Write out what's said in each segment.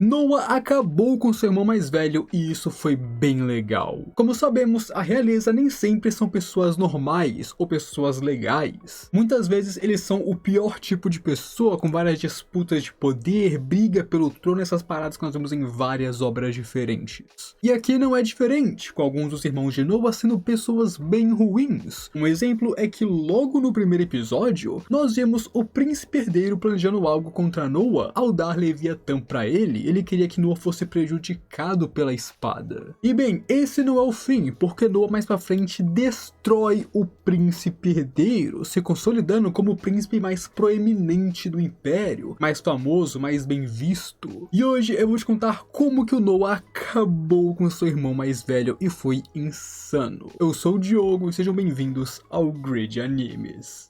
Noah acabou com seu irmão mais velho e isso foi bem legal. Como sabemos, a realeza nem sempre são pessoas normais ou pessoas legais. Muitas vezes eles são o pior tipo de pessoa, com várias disputas de poder, briga pelo trono, essas paradas que nós vemos em várias obras diferentes. E aqui não é diferente, com alguns dos irmãos de Noah sendo pessoas bem ruins. Um exemplo é que logo no primeiro episódio, nós vemos o príncipe herdeiro planejando algo contra Noah ao dar Leviatã pra ele queria que Noah fosse prejudicado pela espada. E bem, esse não é o fim, porque Noah mais pra frente destrói o príncipe herdeiro, se consolidando como o príncipe mais proeminente do império, mais famoso, mais bem visto. E hoje eu vou te contar como que o Noah acabou com seu irmão mais velho e foi insano. Eu sou o Diogo e sejam bem-vindos ao Grid Animes.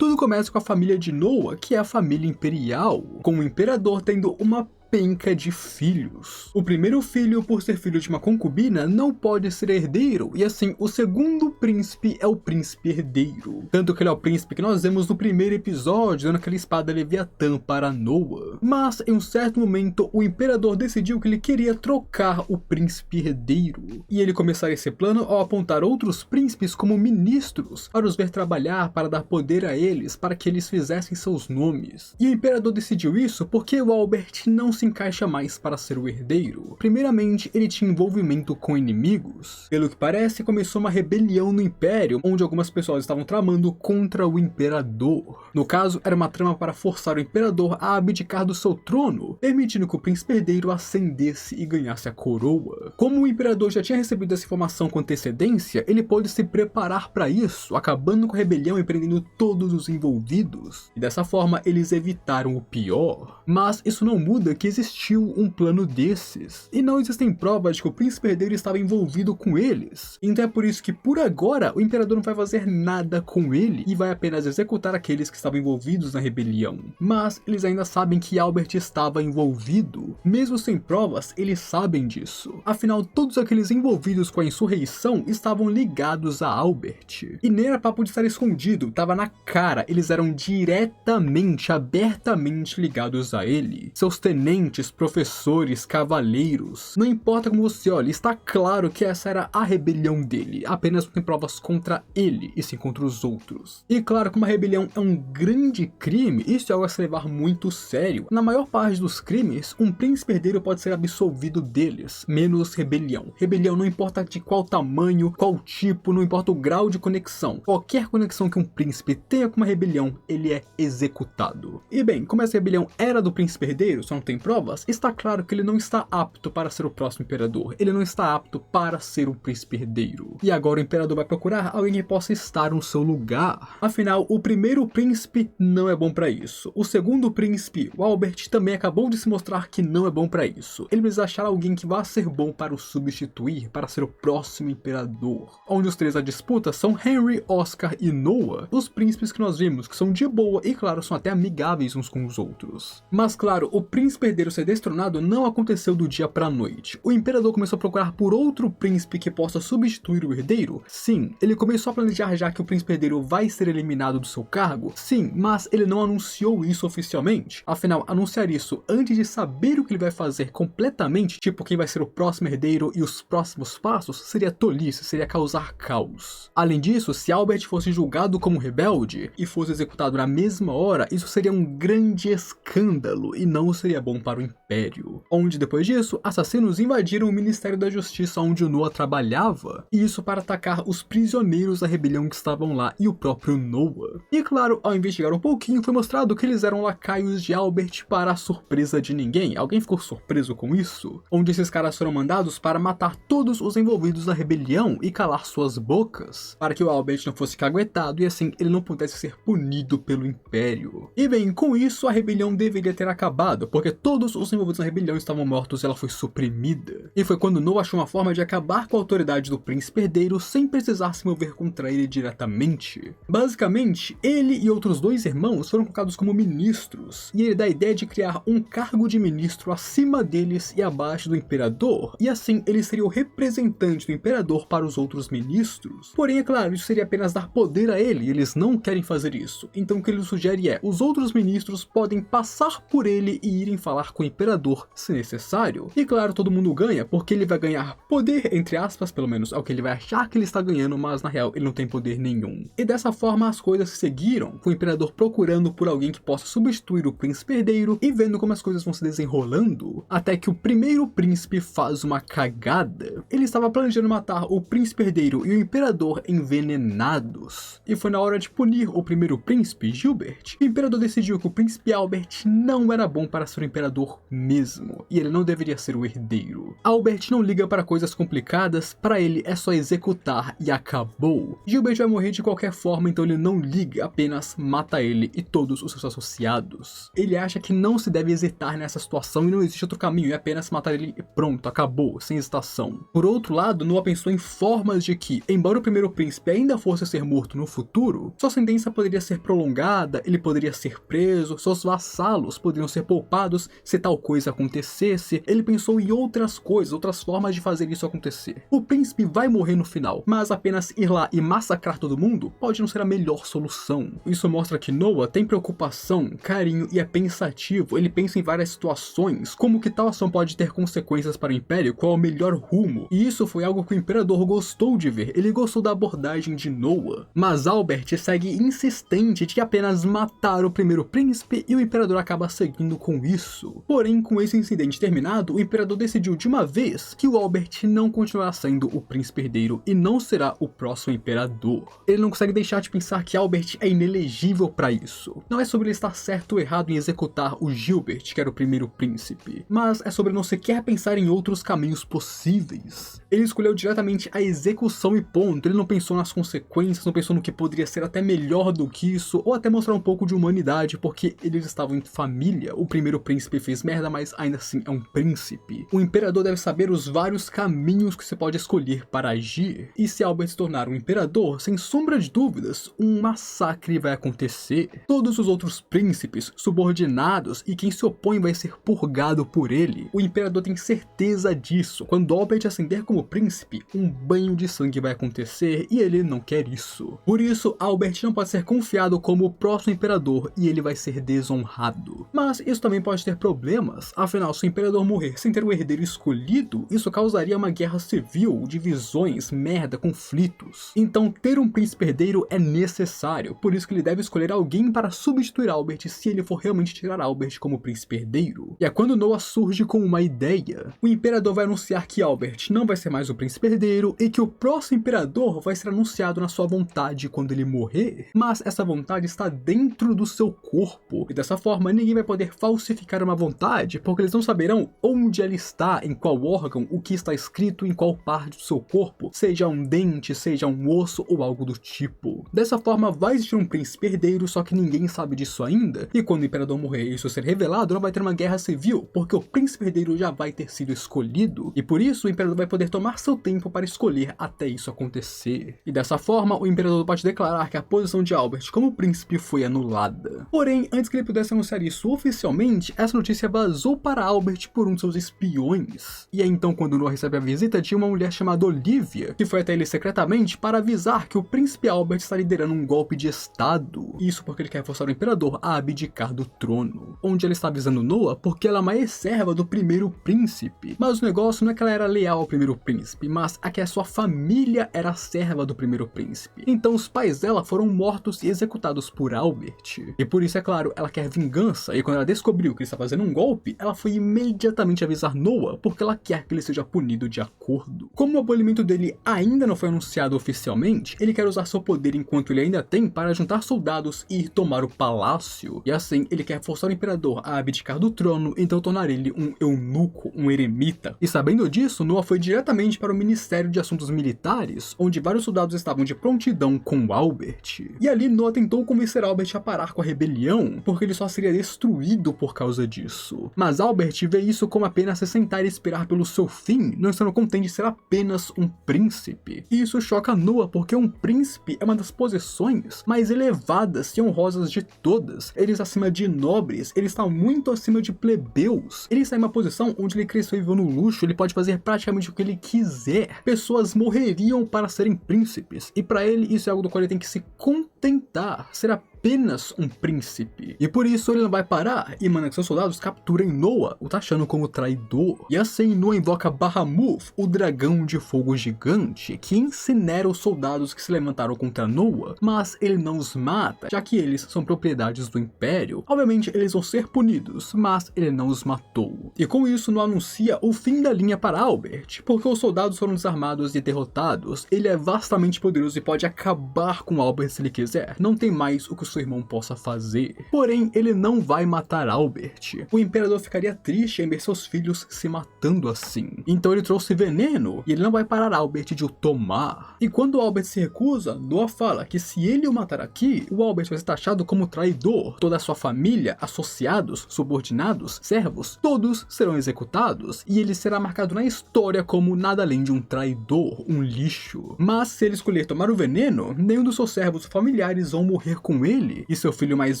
Tudo começa com a família de Noah, que é a família imperial, com o imperador tendo uma penca de filhos. O primeiro filho, por ser filho de uma concubina, não pode ser herdeiro, e assim, o segundo príncipe é o príncipe herdeiro. Tanto que ele é o príncipe que nós vemos no primeiro episódio, dando aquela espada Leviatã para Noah. Mas, em um certo momento, o imperador decidiu que ele queria trocar o príncipe herdeiro. E ele começaria esse plano ao apontar outros príncipes como ministros, para os ver trabalhar, para dar poder a eles, para que eles fizessem seus nomes. E o imperador decidiu isso porque o Albert não se encaixa mais para ser o herdeiro. Primeiramente, ele tinha envolvimento com inimigos. Pelo que parece, começou uma rebelião no Império, onde algumas pessoas estavam tramando contra o Imperador. No caso, era uma trama para forçar o Imperador a abdicar do seu trono, permitindo que o príncipe herdeiro ascendesse e ganhasse a coroa. Como o Imperador já tinha recebido essa informação com antecedência, ele pôde se preparar para isso, acabando com a rebelião e prendendo todos os envolvidos. E dessa forma, eles evitaram o pior. Mas isso não muda que existiu um plano desses, e não existem provas de que o príncipe herdeiro estava envolvido com eles. Então é por isso que por agora o imperador não vai fazer nada com ele e vai apenas executar aqueles que estavam envolvidos na rebelião. Mas eles ainda sabem que Albert estava envolvido. Mesmo sem provas, eles sabem disso. Afinal, todos aqueles envolvidos com a insurreição estavam ligados a Albert. E nem era papo de estar escondido, estava na cara, eles eram diretamente, abertamente ligados a ele. Seus tenentes, professores, cavaleiros, não importa como você olha, está claro que essa era a rebelião dele, apenas não tem provas contra ele e sim contra os outros. E claro que uma rebelião é um grande crime, isso é algo a se levar muito sério. Na maior parte dos crimes, um príncipe herdeiro pode ser absolvido deles, menos rebelião. Rebelião não importa de qual tamanho, qual tipo, não importa o grau de conexão. Qualquer conexão que um príncipe tenha com uma rebelião, ele é executado. E bem, como essa rebelião era do príncipe herdeiro, só não tem provas, está claro que ele não está apto para ser o próximo imperador, ele não está apto para ser um príncipe herdeiro. E agora o imperador vai procurar alguém que possa estar no seu lugar. Afinal, o primeiro príncipe não é bom para isso. O segundo príncipe, o Albert, também acabou de se mostrar que não é bom para isso. Ele precisa achar alguém que vá ser bom para o substituir, para ser o próximo imperador. Onde os três a disputa são Henry, Oscar e Noah, os príncipes que nós vimos, que são de boa e claro, são até amigáveis uns com os outros. Mas claro, o príncipe herdeiro ser destronado não aconteceu do dia pra noite. O imperador começou a procurar por outro príncipe que possa substituir o herdeiro? Sim. Ele começou a planejar já que o príncipe herdeiro vai ser eliminado do seu cargo? Sim, mas ele não anunciou isso oficialmente. Afinal, anunciar isso antes de saber o que ele vai fazer completamente, tipo quem vai ser o próximo herdeiro e os próximos passos, seria tolice, seria causar caos. Além disso, se Albert fosse julgado como rebelde e fosse executado na mesma hora, isso seria um grande escândalo e não seria bom para o Império. Onde depois disso, assassinos invadiram o Ministério da Justiça onde o Noah trabalhava, e isso para atacar os prisioneiros da rebelião que estavam lá e o próprio Noah. E claro, ao investigar um pouquinho, foi mostrado que eles eram lacaios de Albert para a surpresa de ninguém. Alguém ficou surpreso com isso? Onde esses caras foram mandados para matar todos os envolvidos na rebelião e calar suas bocas, para que o Albert não fosse caguetado e assim ele não pudesse ser punido pelo Império. E bem, com isso a rebelião deveria ter acabado, porque todos os envolvidos na rebelião estavam mortos e ela foi suprimida. E foi quando Noah achou uma forma de acabar com a autoridade do príncipe herdeiro sem precisar se mover contra ele diretamente. Basicamente, ele e outros 2 irmãos foram colocados como ministros, e ele dá a ideia de criar um cargo de ministro acima deles e abaixo do imperador, e assim ele seria o representante do imperador para os outros ministros. Porém, é claro, isso seria apenas dar poder a ele, e eles não querem fazer isso. Então o que ele sugere é, os outros ministros podem passar por ele e irem falar com o imperador se necessário. E claro, todo mundo ganha, porque ele vai ganhar poder, entre aspas, pelo menos é o que ele vai achar que ele está ganhando, mas na real ele não tem poder nenhum. E dessa forma as coisas se seguiram, com o imperador procurando por alguém que possa substituir o príncipe herdeiro e vendo como as coisas vão se desenrolando, até que o primeiro príncipe faz uma cagada. Ele estava planejando matar o príncipe herdeiro e o imperador envenenados. E foi na hora de punir o primeiro príncipe, Gilbert, o imperador decidiu que o príncipe Albert não era bom para ser o imperador mesmo, e ele não deveria ser o herdeiro. Albert não liga para coisas complicadas, para ele é só executar e acabou. Gilbert vai morrer de qualquer forma, então ele não liga, apenas mata ele e todos os seus associados. Ele acha que não se deve hesitar nessa situação e não existe outro caminho, é apenas matar ele e pronto, acabou, sem hesitação. Por outro lado, Noah pensou em formas de que, embora o primeiro príncipe ainda fosse ser morto no futuro, sua sentença poderia ser prolongada, ele poderia ser preso, seus vassalos poderiam ser poupados se tal coisa acontecesse. Ele pensou em outras coisas, outras formas de fazer isso acontecer. O príncipe vai morrer no final, mas apenas ir lá e massacrar todo mundo pode não ser a melhor solução. Isso mostra que Noah tem preocupação, carinho e é pensativo. Ele pensa em várias situações, como que tal ação pode ter consequências para o Império, qual é o melhor rumo. E isso foi algo que o Imperador gostou de ver, ele gostou da abordagem de Noah. Mas Albert segue insistente de apenas matar o primeiro príncipe e o Imperador acaba seguindo com isso. Porém, com esse incidente terminado, o Imperador decidiu de uma vez que o Albert não continuará sendo o príncipe herdeiro e não será o próximo Imperador. Ele não consegue deixar de pensar que Albert é inelegível para isso. Não é sobre ele estar certo ou errado em executar o Gilbert, que era o primeiro príncipe, mas é sobre não sequer pensar em outros caminhos possíveis. Ele escolheu diretamente a execução e ponto, ele não pensou nas consequências, não pensou no que poderia ser até melhor do que isso, ou até mostrar um pouco de humanidade, porque eles estavam em família. O primeiro príncipe fez merda, mas ainda assim é um príncipe. O imperador deve saber os vários caminhos que você pode escolher para agir, e se Albert se tornar um imperador, sem sombra de dúvidas, um massacre vai acontecer. Todos os outros príncipes, subordinados e quem se opõe vai ser purgado por ele. O imperador tem certeza disso. Quando Albert ascender como príncipe, um banho de sangue vai acontecer e ele não quer isso. Por isso, Albert não pode ser confiado como o próximo imperador e ele vai ser desonrado. Mas isso também pode ter problemas, afinal, se o imperador morrer sem ter o herdeiro escolhido, isso causaria uma guerra civil, divisões, merda, conflitos. Então ter um príncipe herdeiro é necessário, por isso que ele deve escolher alguém para substituir Albert se ele for realmente tirar Albert como príncipe herdeiro. E é quando Noah surge com uma ideia. O imperador vai anunciar que Albert não vai ser mais o príncipe herdeiro e que o próximo imperador vai ser anunciado na sua vontade quando ele morrer, mas essa vontade está dentro do seu corpo, e dessa forma ninguém vai poder falsificar uma vontade, porque eles não saberão onde ela está, em qual órgão, o que está escrito em qual parte do seu corpo, seja um dente, seja um osso ou algo do tipo. Dessa forma vai existir um príncipe herdeiro, só que ninguém sabe disso ainda, e quando o imperador morrer e isso ser revelado, não vai ter uma guerra civil, porque o príncipe herdeiro já vai ter sido escolhido, e por isso o imperador vai poder tomar seu tempo para escolher até isso acontecer. E dessa forma, o imperador pode declarar que a posição de Albert como príncipe foi anulada. Porém, antes que ele pudesse anunciar isso oficialmente, essa notícia vazou para Albert por um de seus espiões. E é então quando Noah recebe a visita de uma mulher chamada Olivia, que foi até ele secretamente para avisar que o príncipe Albert está liderando um golpe de estado. Isso porque ele quer forçar o imperador a abdicar do trono. Onde ela está avisando Noah porque ela é uma ex-serva do primeiro príncipe. Mas o negócio não é que ela era leal ao primeiro príncipe, mas é que a sua família era serva do primeiro príncipe. Então os pais dela foram mortos e executados por Albert. E por isso, é claro, ela quer vingança, e quando ela descobriu que ele está fazendo um golpe, ela foi imediatamente avisar Noah, porque ela quer que ele seja punido de acordo. Como o abolimento dele ainda não foi anunciado oficialmente, ele quer usar seu poder enquanto ele ainda tem para juntar soldados e ir tomar o palácio. E assim, ele quer forçar o imperador a abdicar do trono, então tornar ele um eunuco, um eremita. E sabendo disso, Noah foi diretamente para o Ministério de Assuntos Militares, onde vários soldados estavam de prontidão com Albert. E ali Noah tentou convencer Albert a parar com a rebelião, porque ele só seria destruído por causa disso. reino. Mas Albert vê isso como apenas se sentar e esperar pelo seu fim, não estando contente de ser apenas um príncipe. E isso choca Noah porque um príncipe é uma das posições mais elevadas e honrosas de todas. Ele está acima de nobres, ele está muito acima de plebeus. Ele está em uma posição onde ele cresceu e viveu no luxo, ele pode fazer praticamente o que ele quiser. Pessoas morreriam para serem príncipes, e para ele isso é algo do qual ele tem que se contentar, ser apenas um príncipe. E por isso ele não vai parar e manda que seus soldados capturem Noah, o taxando como traidor. E assim Noah invoca Bahamut, o dragão de fogo gigante, que incinera os soldados que se levantaram contra Noah, mas ele não os mata, já que eles são propriedades do Império. Obviamente eles vão ser punidos, mas ele não os matou. E com isso Noah anuncia o fim da linha para Albert, porque os soldados foram desarmados e derrotados. Ele é vastamente poderoso e pode acabar com Albert se ele quiser. Não tem mais o que seu irmão possa fazer. Porém, ele não vai matar Albert. O imperador ficaria triste em ver seus filhos se matando assim. Então ele trouxe veneno e ele não vai parar Albert de o tomar. E quando Albert se recusa, Noah fala que se ele o matar aqui, o Albert vai ser taxado como traidor. Toda a sua família, associados, subordinados, servos, todos serão executados e ele será marcado na história como nada além de um traidor, um lixo. Mas se ele escolher tomar o veneno, nenhum dos seus servos ou familiares vão morrer com ele, e seu filho mais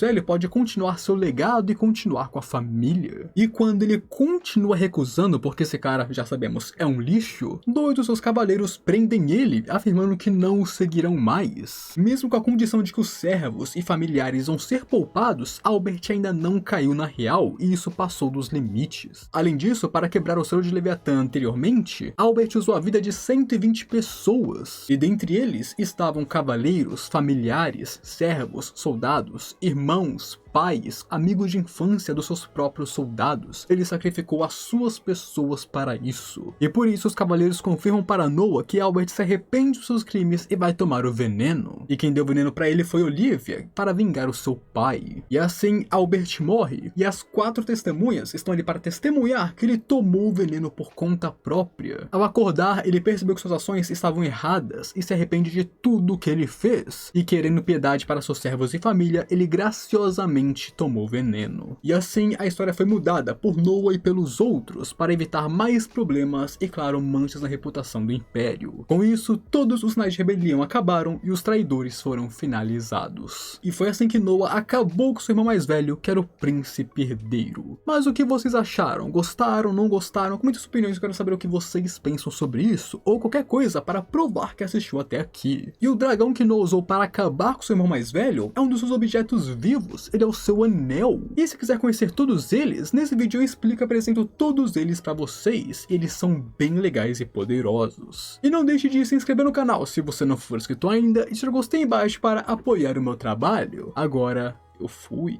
velho pode continuar seu legado e continuar com a família. E quando ele continua recusando, porque esse cara, já sabemos, é um lixo, dois dos seus cavaleiros prendem ele, afirmando que não o seguirão mais. Mesmo com a condição de que os servos e familiares vão ser poupados, Albert ainda não caiu na real e isso passou dos limites. Além disso, para quebrar o selo de Leviatã anteriormente, Albert usou a vida de 120 pessoas, e dentre eles estavam cavaleiros, familiares, servos, soldados, irmãos, pais, amigos de infância dos seus próprios soldados. Ele sacrificou as suas pessoas para isso. E por isso os cavaleiros confirmam para Noah que Albert se arrepende dos seus crimes e vai tomar o veneno. E quem deu veneno para ele foi Olivia, para vingar o seu pai. E assim Albert morre, e as 4 testemunhas estão ali para testemunhar que ele tomou o veneno por conta própria. Ao acordar, ele percebeu que suas ações estavam erradas e se arrepende de tudo que ele fez. E querendo piedade para seus servos e família, ele graciosamente tomou veneno. E assim a história foi mudada por Noah e pelos outros para evitar mais problemas e, claro, manchas na reputação do Império. Com isso, todos os sinais de rebelião acabaram e os traidores foram finalizados. E foi assim que Noah acabou com seu irmão mais velho, que era o príncipe herdeiro. Mas o que vocês acharam? Gostaram? Não gostaram? Comente suas opiniões, eu quero saber o que vocês pensam sobre isso, ou qualquer coisa para provar que assistiu até aqui. E o dragão que Noah usou para acabar com seu irmão mais velho é um dos seus objetos vivos, ele é o seu anel. E se quiser conhecer todos eles, nesse vídeo eu explico e apresento todos eles pra vocês. Eles são bem legais e poderosos. E não deixe de se inscrever no canal se você não for inscrito ainda e deixar o gostei embaixo para apoiar o meu trabalho. Agora, eu fui.